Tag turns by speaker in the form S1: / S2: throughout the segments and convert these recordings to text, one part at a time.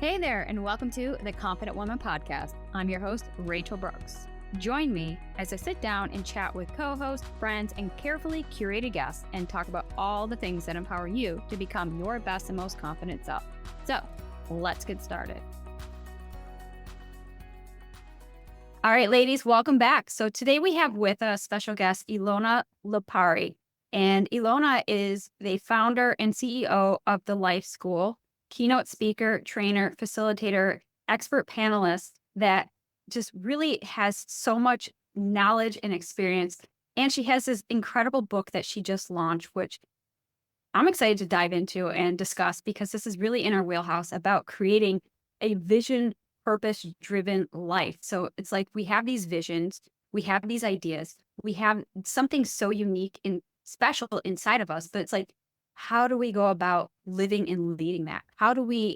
S1: Hey there, and welcome to the Confident Woman Podcast. I'm your host, Rachel Brooks. Join me as I sit down and chat with co-hosts, friends, and carefully curated guests and talk about all the things that empower you to become your best and most confident self. So, let's get started. All right, ladies, welcome back. So today we have with us special guest, Elona Lopari. And Elona is the founder and CEO of The Life School, keynote speaker, trainer, facilitator, expert panelist that just really has so much knowledge and experience. And she has this incredible book that she just launched, which I'm excited to dive into and discuss because this is really in our wheelhouse about creating a vision, purpose-driven life. So it's like we have these visions, we have these ideas, we have something so unique and special inside of us, but it's like, how do we go about living and leading that? How do we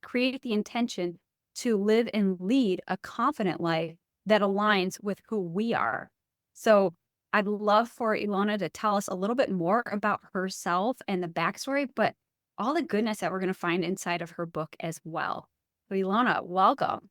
S1: create the intention to live and lead a confident life that aligns with who we are? So I'd love for Elona to tell us a little bit more about herself and the backstory, but all the goodness that we're going to find inside of her book as well. So Elona, welcome.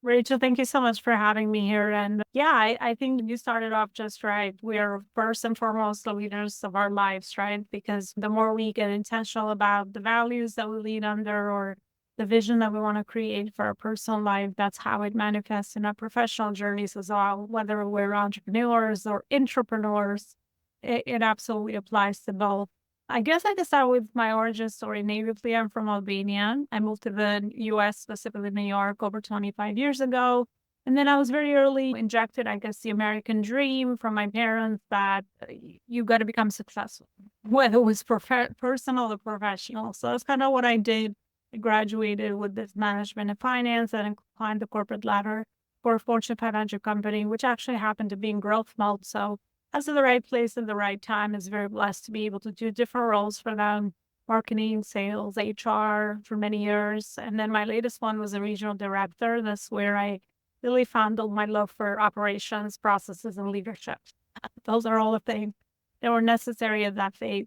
S2: Rachel, thank you so much for having me here. And yeah, I think you started off just right. We are first and foremost the leaders of our lives, right? Because the more we get intentional about the values that we lead under or the vision that we want to create for our personal life, that's how it manifests in our professional journeys as well. Whether we're entrepreneurs or intrapreneurs, it absolutely applies to both. I guess I can start with my origin story. Natively, I'm from Albania. I moved to the US, specifically New York, over 25 years ago. And then I was very early injected, I guess, the American dream from my parents that you got to become successful, whether it was personal or professional. So that's kind of what I did. I graduated with this management and finance and climbed the corporate ladder for a Fortune 500 company, which actually happened to be in growth mode. So I was in the right place at the right time. Is very blessed to be able to do different roles for them, marketing, sales, HR for many years. And then my latest one was a regional director. That's where I really found my love for operations, processes, and leadership. Those are all the things that were necessary at that phase.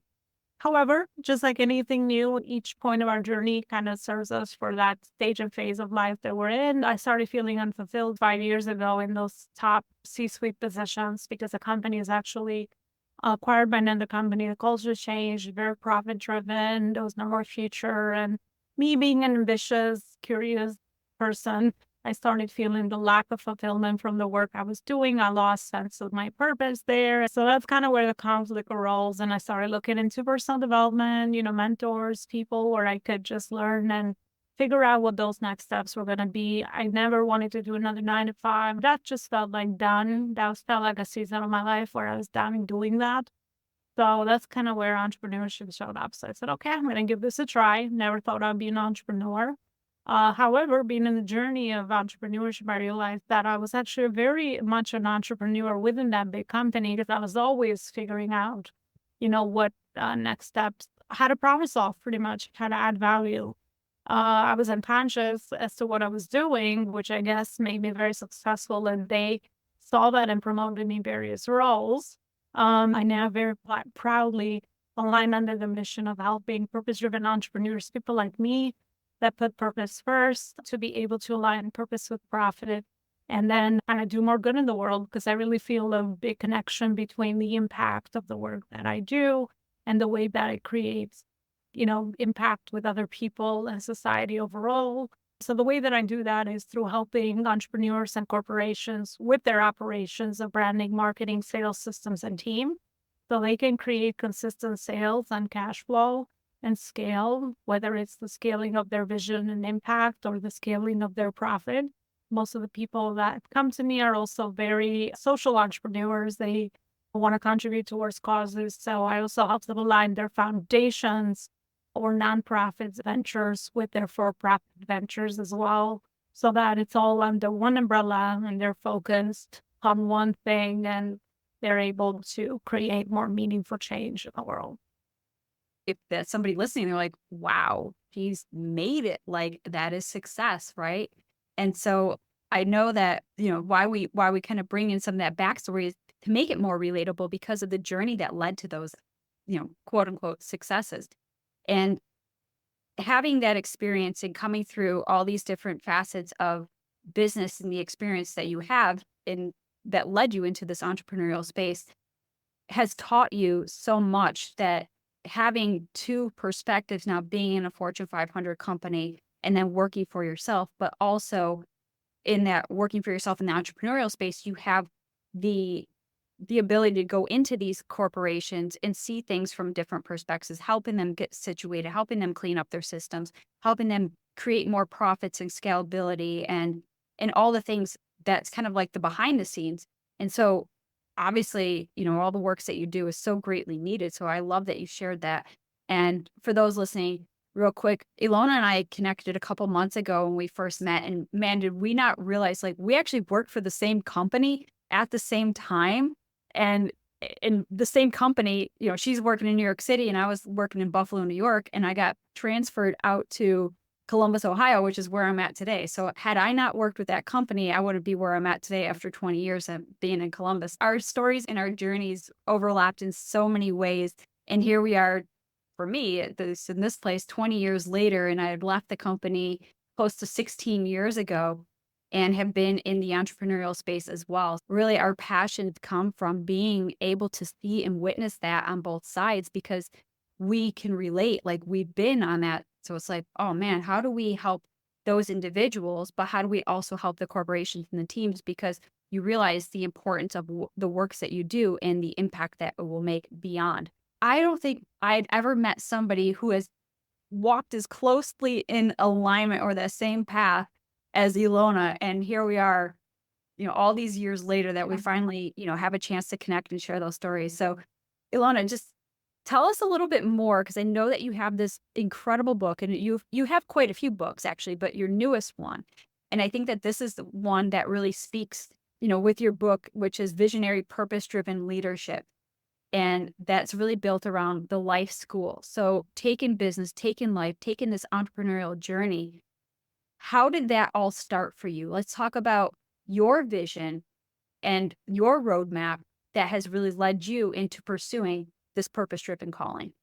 S2: However, just like anything new, each point of our journey kind of serves us for that stage and phase of life that we're in. I started feeling unfulfilled 5 years ago in those top C-suite positions because the company is actually acquired by another company. The culture changed, very profit-driven. There was no more future. And me being an ambitious, curious person, I started feeling the lack of fulfillment from the work I was doing. I lost sense of my purpose there. So that's kind of where the conflict arose. And I started looking into personal development, mentors, people where I could just learn and figure out what those next steps were going to be. I never wanted to do another 9 to 5. That just felt like done. Felt like a season of my life where I was done in doing that. So that's kind of where entrepreneurship showed up. So I said, okay, I'm going to give this a try. Never thought I'd be an entrepreneur. However, being in the journey of entrepreneurship, I realized that I was actually very much an entrepreneur within that big company because I was always figuring out, what next steps, how to problem solve pretty much, how to add value. I was unconscious as to what I was doing, which I guess made me very successful. And they saw that and promoted me various roles. I now very proudly align under the mission of helping purpose-driven entrepreneurs, people like me, that put purpose first to be able to align purpose with profit and then kind of do more good in the world because I really feel a big connection between the impact of the work that I do and the way that it creates, impact with other people and society overall. So the way that I do that is through helping entrepreneurs and corporations with their operations of branding, marketing, sales systems, and team so they can create consistent sales and cash flow and scale, whether it's the scaling of their vision and impact or the scaling of their profit. Most of the people that come to me are also very social entrepreneurs. They want to contribute towards causes. So I also help them align their foundations or nonprofits ventures with their for-profit ventures as well, so that it's all under one umbrella and they're focused on one thing and they're able to create more meaningful change in the world.
S1: If that's somebody listening, they're like, wow, she's made it. Like that is success, right? And so I know that, why we kind of bring in some of that backstory is to make it more relatable because of the journey that led to those, quote unquote successes. And having that experience and coming through all these different facets of business and the experience that you have and that led you into this entrepreneurial space has taught you so much that having two perspectives now, being in a Fortune 500 company and then working for yourself, but also in that working for yourself in the entrepreneurial space, you have the ability to go into these corporations and see things from different perspectives, helping them get situated, helping them clean up their systems, helping them create more profits and scalability and all the things that's kind of like the behind the scenes. And so obviously, all the works that you do is so greatly needed. So I love that you shared that. And for those listening, real quick, Elona and I connected a couple months ago when we first met. And man, did we not realize like we actually worked for the same company at the same time. And in the same company, she's working in New York City and I was working in Buffalo, New York. And I got transferred out to Columbus, Ohio, which is where I'm at today. So had I not worked with that company, I wouldn't be where I'm at today after 20 years of being in Columbus. Our stories and our journeys overlapped in so many ways. And here we are, for me, in this place 20 years later, and I had left the company close to 16 years ago and have been in the entrepreneurial space as well. Really, our passions come from being able to see and witness that on both sides because we can relate, like we've been on that. So it's like, oh man, how do we help those individuals, but how do we also help the corporations and the teams? Because you realize the importance of the works that you do and the impact that it will make beyond. I don't think I'd ever met somebody who has walked as closely in alignment or the same path as Elona. And here we are, all these years later that we finally, have a chance to connect and share those stories. So Elona, just tell us a little bit more, because I know that you have this incredible book and you have quite a few books actually, but your newest one. And I think that this is the one that really speaks, with your book, which is Visionary Purpose-Driven Leadership. And that's really built around the life school. So taking business, taking life, taking this entrepreneurial journey, how did that all start for you? Let's talk about your vision and your roadmap that has really led you into pursuing this purpose-driven calling.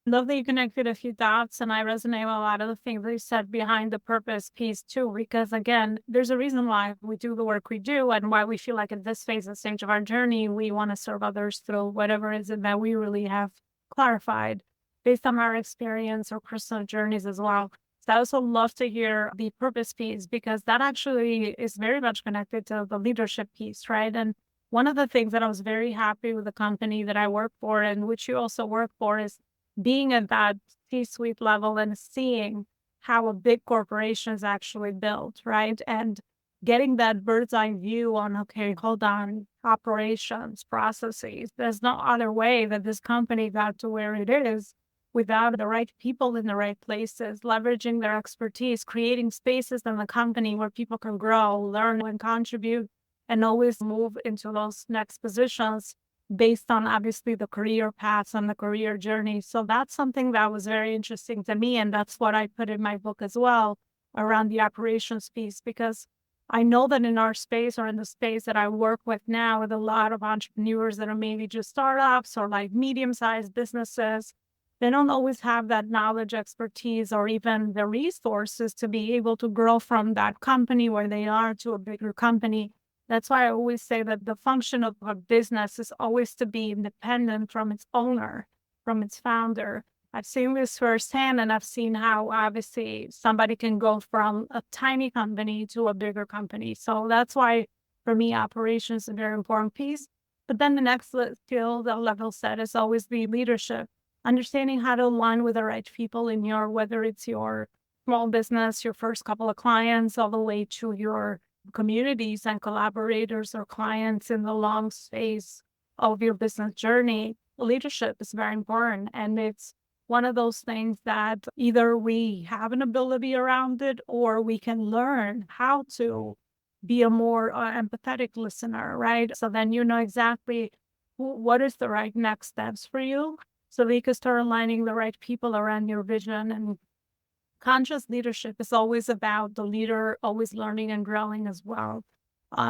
S2: Love that you connected a few dots, and I resonate with a lot of the things that you said behind the purpose piece too, because again, there's a reason why we do the work we do and why we feel like at this phase and stage of our journey, we want to serve others through whatever it is that we really have clarified based on our experience or personal journeys as well. So I also love to hear the purpose piece because that actually is very much connected to the leadership piece, right? And one of the things that I was very happy with the company that I work for and which you also work for is being at that C-suite level and seeing how a big corporation is actually built, right? And getting that bird's eye view on, okay, hold on, operations, processes. There's no other way that this company got to where it is without the right people in the right places, leveraging their expertise, creating spaces in the company where people can grow, learn, and contribute, and always move into those next positions based on obviously the career paths and the career journey. So that's something that was very interesting to me. And that's what I put in my book as well around the operations piece, because I know that in our space or in the space that I work with now with a lot of entrepreneurs that are maybe just startups or like medium-sized businesses, they don't always have that knowledge, expertise, or even the resources to be able to grow from that company where they are to a bigger company. That's why I always say that the function of a business is always to be independent from its owner, from its founder. I've seen this firsthand, and I've seen how obviously somebody can go from a tiny company to a bigger company. So that's why, for me, operations is a very important piece. But then the next skill, the level set, is always the leadership, understanding how to align with the right people in your, whether it's your small business, your first couple of clients, all the way to your communities and collaborators or clients in the long space of your business journey. Leadership is very important. And it's one of those things that either we have an ability around it or we can learn how to be a more empathetic listener, right? So then you know exactly what is the right next steps for you. So we can start aligning the right people around your vision. And conscious leadership is always about the leader always learning and growing as well.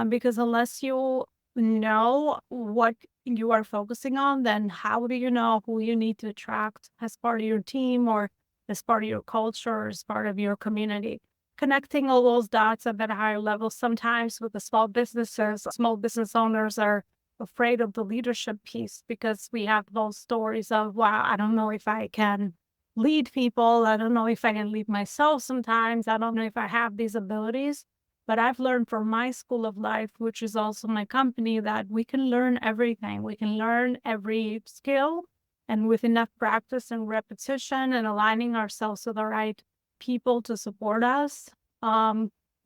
S2: Because unless you know what you are focusing on, then how do you know who you need to attract as part of your team or as part of your culture, as part of your community. Connecting all those dots at that higher level. Sometimes with the small businesses, small business owners are afraid of the leadership piece because we have those stories of, wow, I don't know if I can lead people. I don't know if I can lead myself sometimes. I don't know if I have these abilities. But I've learned from my school of life, which is also my company, that we can learn everything. We can learn every skill. And with enough practice and repetition and aligning ourselves with the right people to support us,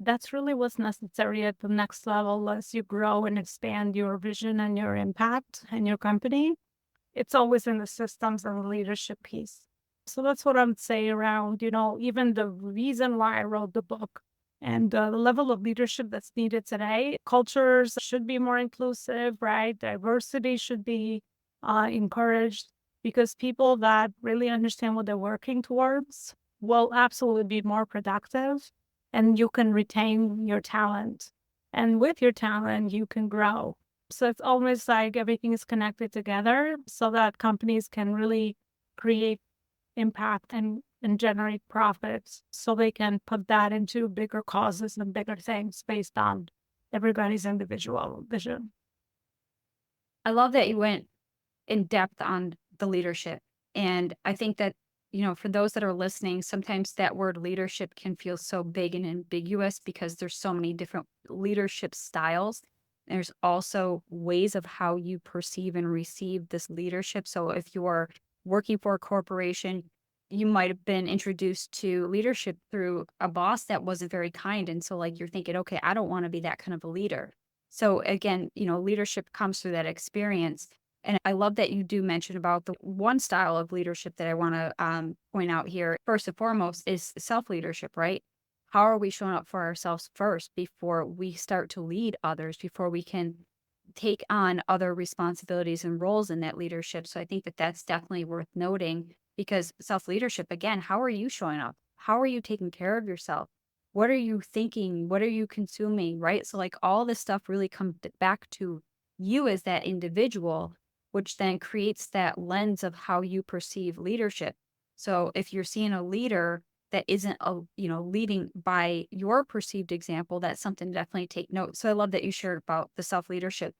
S2: that's really what's necessary at the next level as you grow and expand your vision and your impact and your company. It's always in the systems and the leadership piece. So that's what I would say around, even the reason why I wrote the book and the level of leadership that's needed today. Cultures should be more inclusive, right? Diversity should be encouraged because people that really understand what they're working towards will absolutely be more productive, and you can retain your talent. And with your talent, you can grow. So it's almost like everything is connected together so that companies can really create impact and generate profits so they can put that into bigger causes and bigger things based on everybody's individual vision.
S1: I love that you went in depth on the leadership. And I think that, for those that are listening, sometimes that word leadership can feel so big and ambiguous because there's so many different leadership styles. There's also ways of how you perceive and receive this leadership. So if you're working for a corporation, you might have been introduced to leadership through a boss that wasn't very kind. And so like you're thinking, okay, I don't want to be that kind of a leader. So again, leadership comes through that experience. And I love that you do mention about the one style of leadership that I want to point out here. First and foremost is self-leadership, right? How are we showing up for ourselves first before we start to lead others, before we can take on other responsibilities and roles in that leadership? So I think that that's definitely worth noting because self-leadership, again, how are you showing up? How are you taking care of yourself? What are you thinking? What are you consuming, right? So like all this stuff really comes back to you as that individual, which then creates that lens of how you perceive leadership. So if you're seeing a leader that isn't leading by your perceived example, that's something to definitely take note. So I love that you shared about the self-leadership,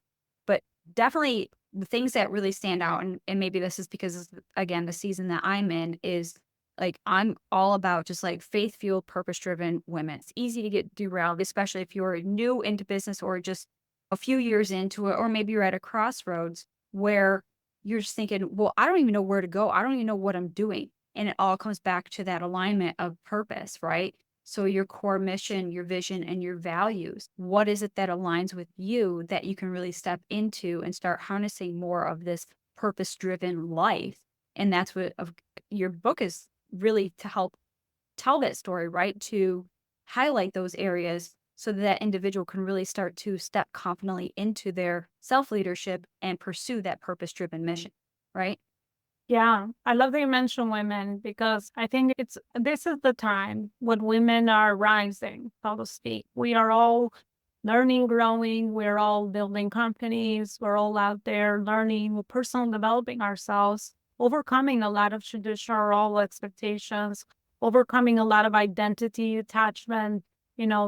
S1: but definitely the things that really stand out, and maybe this is because, again, the season that I'm in is like, I'm all about just like faith-fueled, purpose-driven women. It's easy to get derailed, especially if you're new into business or just a few years into it, or maybe you're at a crossroads where you're just thinking, well, I don't even know where to go. I don't even know what I'm doing. And it all comes back to that alignment of purpose, right? So your core mission, your vision, and your values. What is it that aligns with you that you can really step into and start harnessing more of this purpose-driven life? And that's what your book is really to help tell that story, right? To highlight those areas so that individual can really start to step confidently into their self-leadership and pursue that purpose-driven mission, right?
S2: Yeah, I love that you mentioned women because I think this is the time when women are rising, so to speak. We are all learning, growing, we're all building companies, we're all out there learning, we're personal developing ourselves, overcoming a lot of traditional role expectations, overcoming a lot of identity attachment,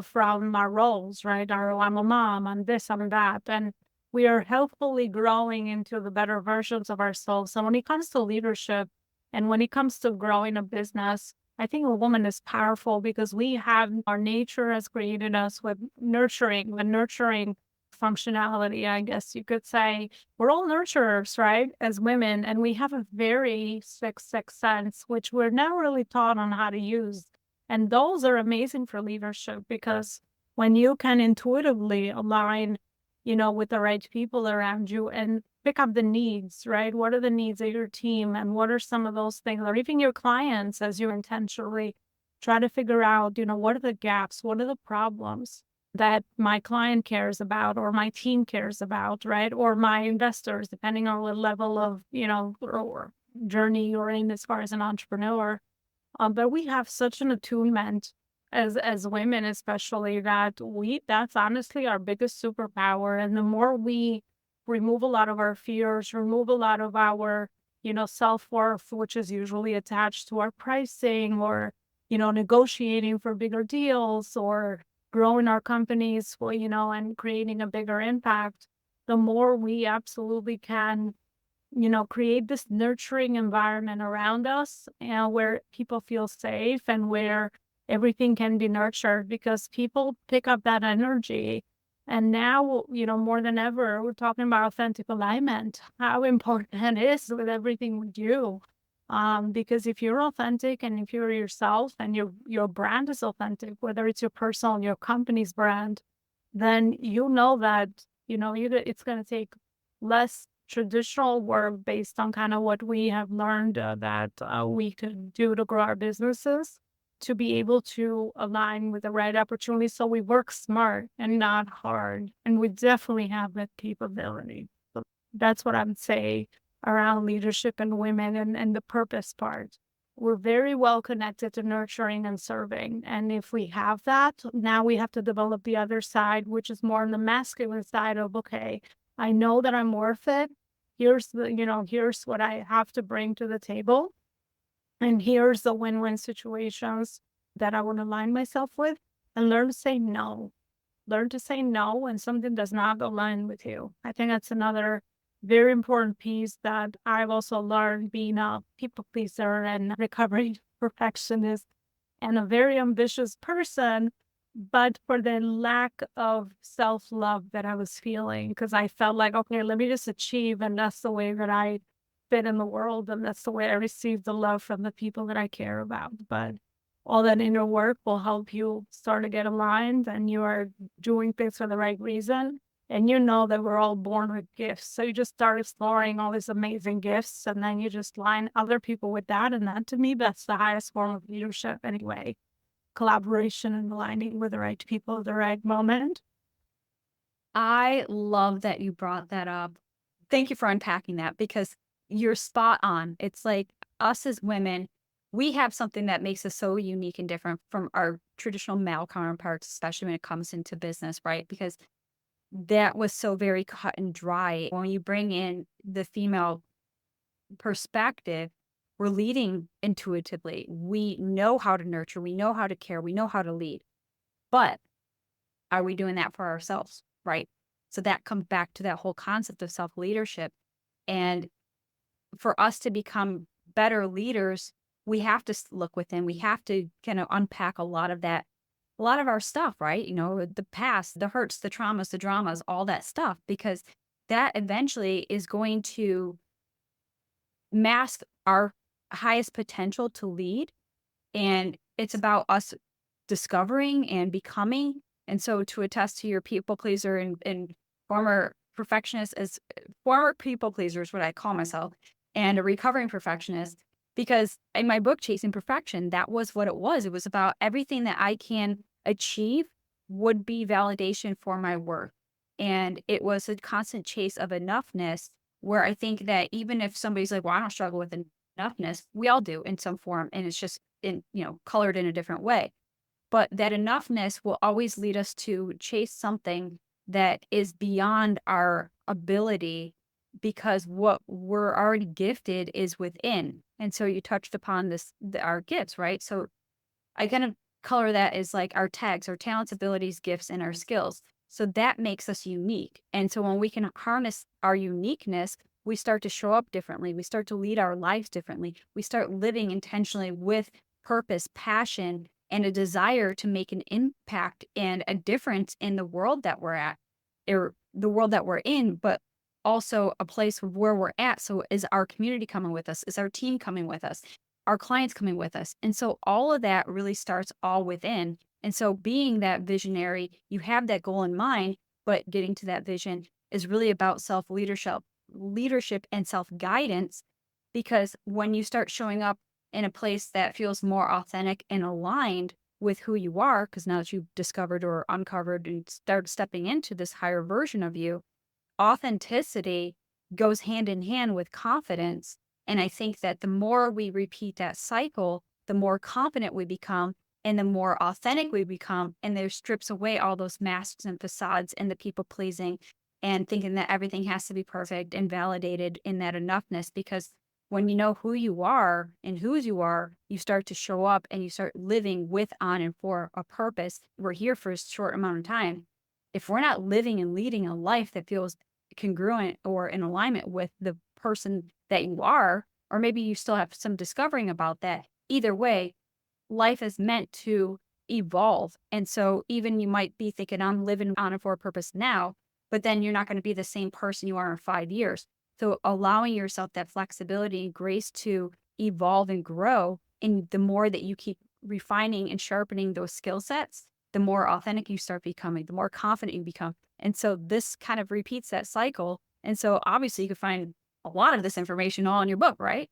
S2: from our roles, right? I'm a mom, I'm this, I'm that. And we are healthfully growing into the better versions of ourselves. And when it comes to leadership and when it comes to growing a business, I think a woman is powerful because our nature has created us with nurturing functionality, I guess you could say. We're all nurturers, right? As women, and we have a very sixth sense, which we're never really taught on how to use. And those are amazing for leadership because when you can intuitively align with the right people around you and pick up the needs, right? What are the needs of your team and what are some of those things, or even your clients as you intentionally try to figure out, what are the gaps? What are the problems that my client cares about or my team cares about, right? Or my investors, depending on what level of, or journey you're in as far as an entrepreneur. But we have such an attunement as women, especially that's honestly our biggest superpower. And the more we remove a lot of our fears, remove a lot of our, self-worth, which is usually attached to our pricing or, negotiating for bigger deals or growing our companies for, and creating a bigger impact, the more we absolutely can, create this nurturing environment around us and where people feel safe and where everything can be nurtured because people pick up that energy. And now, more than ever, we're talking about authentic alignment, how important it is with everything we do. Because if you're authentic and if you're yourself and your brand is authentic, whether it's your personal, your company's brand, then you know that, it's going to take less traditional work based on kind of what we have learned that we could do to grow our businesses to be able to align with the right opportunities. So we work smart and not hard. And we definitely have that capability. So that's what I would say around leadership and women and the purpose part. We're very well connected to nurturing and serving. And if we have that, now we have to develop the other side, which is more on the masculine side of, okay, I know that I'm worth it. Here's what I have to bring to the table. And here's the win-win situations that I want to align myself with and learn to say no. Learn to say no when something does not align with you. I think that's another very important piece that I've also learned being a people pleaser and recovering perfectionist and a very ambitious person, but for the lack of self-love that I was feeling, because I felt like, okay, let me just achieve, and that's the way that I fit in the world, and that's the way I receive the love from the people that I care about. But all that inner work will help you start to get aligned, and you are doing things for the right reason. And you know that we're all born with gifts. So you just start exploring all these amazing gifts, and then you just line other people with that. And that, to me, that's the highest form of leadership anyway. Collaboration and aligning with the right people at the right moment.
S1: I love that you brought that up. Thank you for unpacking that because you're spot on. It's like us as women, we have something that makes us so unique and different from our traditional male counterparts, especially when it comes into business, right? Because that was so very cut and dry. When you bring in the female perspective, we're leading intuitively. We know how to nurture, we know how to care, we know how to lead. But are we doing that for ourselves? Right. So that comes back to that whole concept of self leadership. And for us to become better leaders, we have to look within. We have to kind of unpack a lot of that, a lot of our stuff, right? The past, the hurts, the traumas, the dramas, all that stuff, because that eventually is going to mask our highest potential to lead. And it's about us discovering and becoming. And so to attest to your people pleaser and former perfectionist as former people pleaser is what I call myself, and a recovering perfectionist, because in my book, Chasing Perfection, that was what it was. It was about everything that I can achieve would be validation for my worth. And it was a constant chase of enoughness where I think that even if somebody's like, well, I don't struggle with enoughness, we all do in some form. And it's just colored in a different way. But that enoughness will always lead us to chase something that is beyond our ability because what we're already gifted is within. And so you touched upon our gifts, right? So I kind of color that as like our tags, our talents, abilities, gifts, and our skills. So that makes us unique. And so when we can harness our uniqueness, we start to show up differently. We start to lead our lives differently. We start living intentionally with purpose, passion, and a desire to make an impact and a difference in the world that we're at, or the world that we're in, but also a place where we're at. So is our community coming with us? Is our team coming with us? Our clients coming with us? And so all of that really starts all within. And so being that visionary, you have that goal in mind, but getting to that vision is really about leadership and self-guidance, because when you start showing up in a place that feels more authentic and aligned with who you are, because now that you've discovered or uncovered and start stepping into this higher version of you, authenticity goes hand in hand with confidence. And I think that the more we repeat that cycle, the more confident we become and the more authentic we become. And there strips away all those masks and facades and the people pleasing and thinking that everything has to be perfect and validated in that enoughness. Because when you know who you are and whose you are, you start to show up and you start living with, on, and for a purpose. We're here for a short amount of time. If we're not living and leading a life that feels congruent or in alignment with the person that you are, or maybe you still have some discovering about that, either way, life is meant to evolve. And so even you might be thinking, I'm living on and for a purpose now, but then you're not going to be the same person you are in 5 years. So allowing yourself that flexibility and grace to evolve and grow. And the more that you keep refining and sharpening those skill sets, the more authentic you start becoming, the more confident you become. And so this kind of repeats that cycle. And so obviously you can find a lot of this information all in your book, right?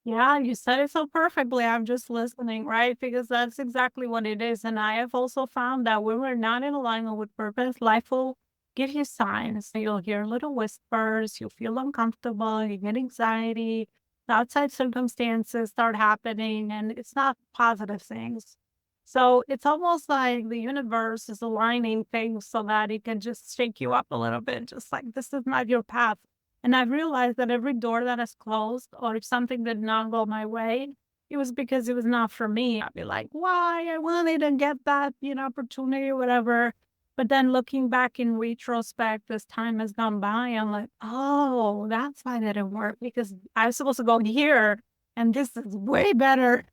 S2: Yeah, you said it so perfectly. I'm just listening, right? Because that's exactly what it is. And I have also found that when we're not in alignment with purpose, life will give you signs. You'll hear little whispers, you'll feel uncomfortable, you get anxiety, the outside circumstances start happening, and it's not positive things. So it's almost like the universe is aligning things so that it can just shake you up a little bit, just like this is not your path. And I've realized that every door that has closed or if something did not go my way, it was because it was not for me. I'd be like, why? I wanted to get that, opportunity or whatever. But then looking back in retrospect, as time has gone by, I'm like, oh, that's why that didn't work because I was supposed to go here and this is way better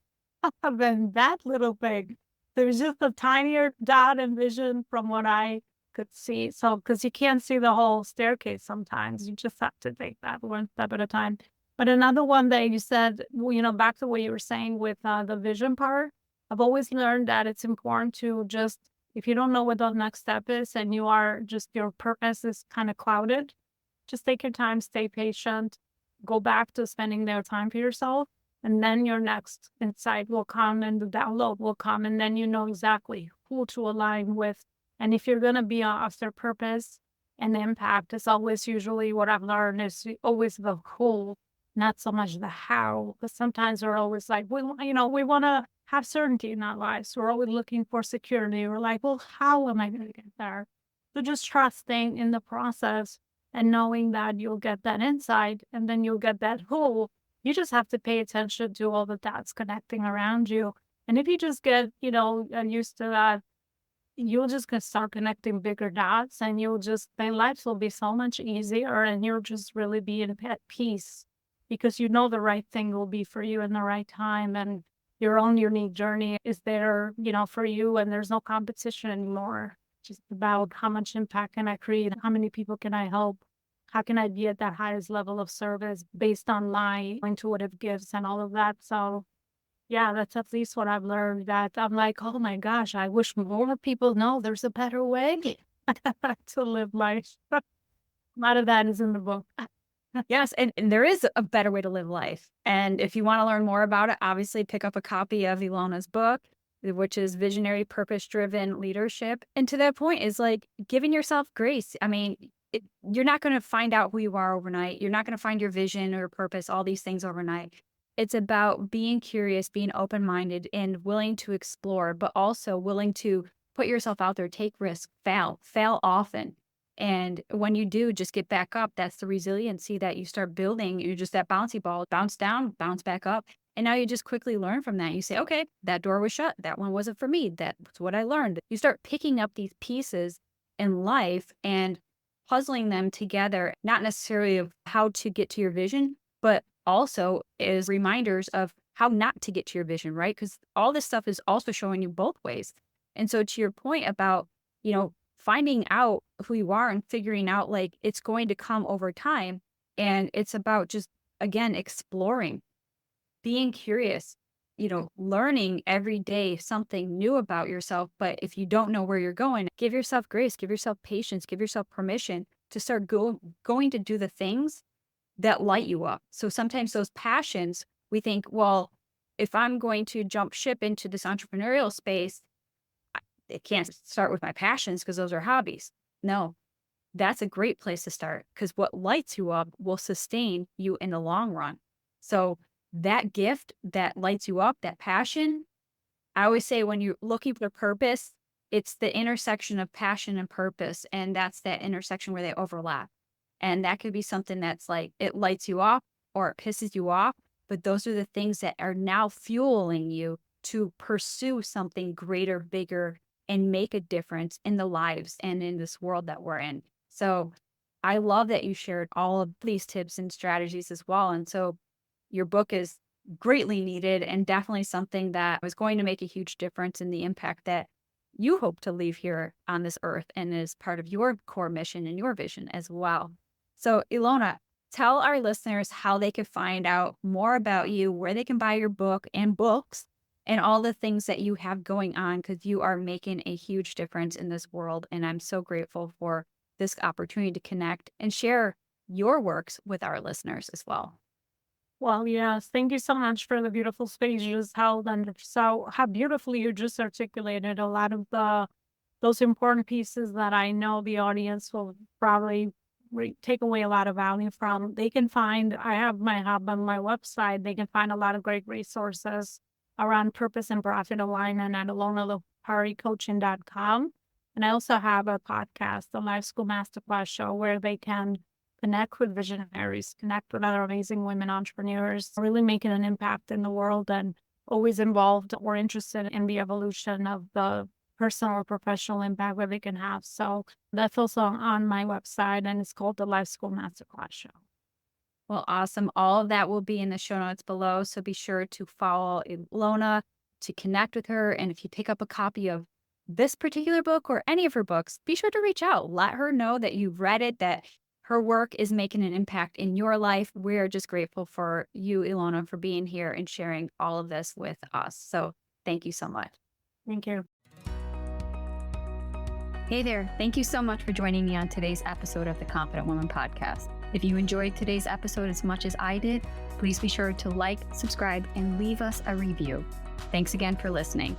S2: than that little thing. There's just a tinier dot and vision from what I could see. So, because you can't see the whole staircase sometimes, you just have to take that one step at a time. But another one that you said, well, back to what you were saying with the vision part, I've always learned that it's important to just, if you don't know what the next step is and you are just, your purpose is kind of clouded, just take your time, stay patient, go back to spending their time for yourself. And then your next insight will come and the download will come. And then you know exactly who to align with. And if you're going to be after purpose and impact, it's always usually what I've learned is always the who, not so much the how. Because sometimes we're always like, we want to have certainty in our lives. We're always looking for security. We're like, well, how am I going to get there? So just trusting in the process and knowing that you'll get that insight and then you'll get that who. You just have to pay attention to all the dots connecting around you. And if you just get, used to that, you'll just gonna start connecting bigger dots and their lives will be so much easier and you'll just really be at peace because you know the right thing will be for you in the right time and your own unique journey is there, for you and there's no competition anymore. Just about how much impact can I create? How many people can I help? How can I be at that highest level of service based on my intuitive gifts and all of that? So, yeah, that's at least what I've learned that I'm like, oh my gosh, I wish more people know there's a better way to live life. A lot of that is in the book.
S1: Yes, and there is a better way to live life. And if you want to learn more about it, obviously pick up a copy of Elona's book, which is Visionary Purpose Driven Leadership. And to that point is like giving yourself grace. I mean, you're not going to find out who you are overnight. You're not going to find your vision or purpose, all these things overnight. It's about being curious, being open-minded and willing to explore, but also willing to put yourself out there, take risks, fail often. And when you do, just get back up. That's the resiliency that you start building. You're just that bouncy ball, bounce down, bounce back up. And now you just quickly learn from that. You say, okay, that door was shut. That one wasn't for me. That's what I learned. You start picking up these pieces in life and puzzling them together, not necessarily of how to get to your vision, but also is reminders of how not to get to your vision, right? Because all this stuff is also showing you both ways. And so to your point about, finding out who you are and figuring out like it's going to come over time. And it's about just, again, exploring, being curious, learning every day something new about yourself. But if you don't know where you're going, give yourself grace, give yourself patience, give yourself permission to start going to do the things that light you up. So sometimes those passions, we think, well, if I'm going to jump ship into this entrepreneurial space, it can't start with my passions because those are hobbies. No, that's a great place to start because what lights you up will sustain you in the long run. So that gift that lights you up, that passion, I always say when you're looking for purpose, it's the intersection of passion and purpose. And that's that intersection where they overlap. And that could be something that's like, it lights you up or it pisses you off, but those are the things that are now fueling you to pursue something greater, bigger, and make a difference in the lives and in this world that we're in. So I love that you shared all of these tips and strategies as well. And so your book is greatly needed and definitely something that was going to make a huge difference in the impact that you hope to leave here on this earth and is part of your core mission and your vision as well. So Elona, tell our listeners how they could find out more about you, where they can buy your book and books, and all the things that you have going on, because you are making a huge difference in this world. And I'm so grateful for this opportunity to connect and share your works with our listeners as well.
S2: Well, yes, thank you so much for the beautiful speech you just held, and so how beautifully you just articulated a lot of those important pieces that I know the audience will probably take away a lot of value from. They can find, I have my hub on my website. They can find a lot of great resources around purpose and profit alignment at elonaloparicoaching.com. And I also have a podcast, the Life School Masterclass Show, where they can connect with visionaries, connect with other amazing women entrepreneurs, really making an impact in the world and always involved or interested in the evolution of the personal or professional impact that they can have. So that's also on my website, and it's called the Life School Masterclass Show.
S1: Well, awesome. All of that will be in the show notes below. So be sure to follow Elona to connect with her. And if you pick up a copy of this particular book or any of her books, be sure to reach out. Let her know that you've read it, that her work is making an impact in your life. We're just grateful for you, Elona, for being here and sharing all of this with us. So thank you so much.
S2: Thank you.
S1: Hey there. Thank you so much for joining me on today's episode of the Confident Woman Podcast. If you enjoyed today's episode as much as I did, please be sure to like, subscribe, and leave us a review. Thanks again for listening.